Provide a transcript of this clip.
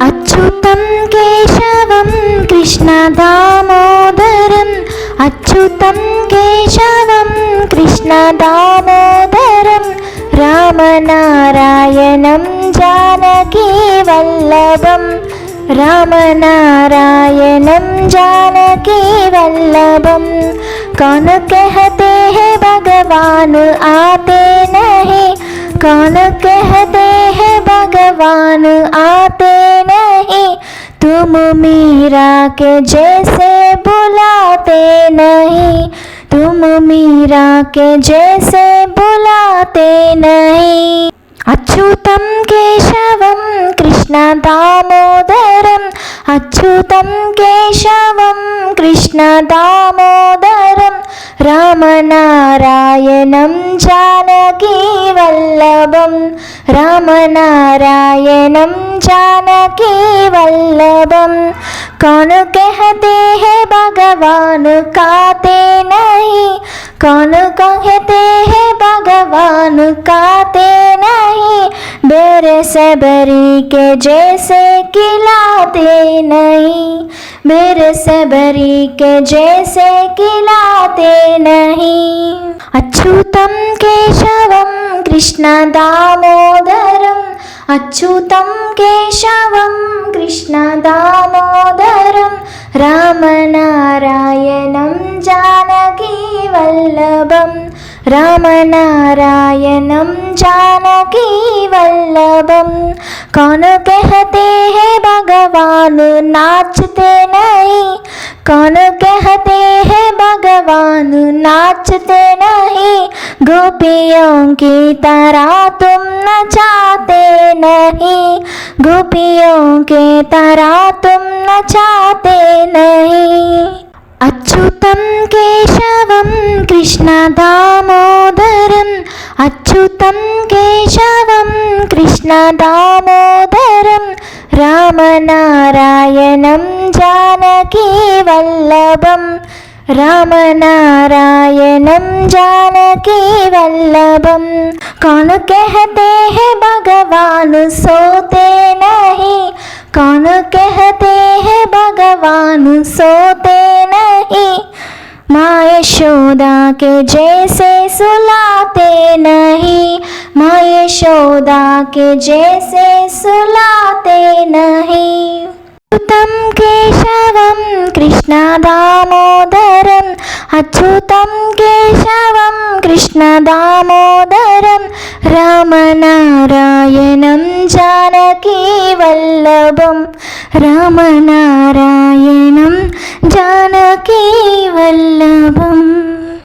अच्युतं केशवं कृष्णदामोदरम् अच्युतं केशवं कृष्णदामोदरं रामनारायणं जानकीवल्लभं रामनारायणं जानकीवल्लभं। कौन कहते हैं भगवान आते नहीं, कौन कहते हैं भगवान आते नहीं, तुम मीरा के जैसे बुलाते नहीं, तुम मीरा के जैसे बुलाते नहीं। अच्युतं केशवं कृष्णदामोदरम् अच्युतं केशवं कृष्णदामोदरं रामनारायणं जानकीवल्लभं रामनारायणं जानकीवल्लभं। कौन कहते हैं भगवान काते नहीं, कौन कहते हैं भगवान काते नहीं, बेर सबरी के जैसे खिलाते नहीं, बेर सबरी के जैसे खिलाते नहीं। अच्युतं केशवं कृष्णदामोदरम् अच्युतं केशवं कृष्णदामोदरं रामनारायणं जानकीवल्लभं रामनारायणं जानकीवल्लभं। कौन कहते हैं भगवान नाचते नहीं, कौन कहते हैं भगवान नाचते नहीं, गोपियों की तरह तुम नचाते नहीं, गोपियों के तरह तुम नचाते नहीं। अच्युतं केशवं कृष्णदामोदरम् अच्युतं केशवं कृष्णदामोदरं रामनारायणं जानकीवल्लभं रामनारायणं जानकीवल्लभं। कौन कहते हैं भगवान सोते नहीं, कौन कहते हैं भगवान सोते नहीं, माँ यशोदा के जैसे सुलाते नहीं, माँ यशोदा के जैसे सुलाते नहीं। अच्युतं केशवं कृष्णदामोदरम् अच्युतं केशवं कृष्णदामोदरं रामनारायणं जानकीवल्लभं रामनारायणं जानकी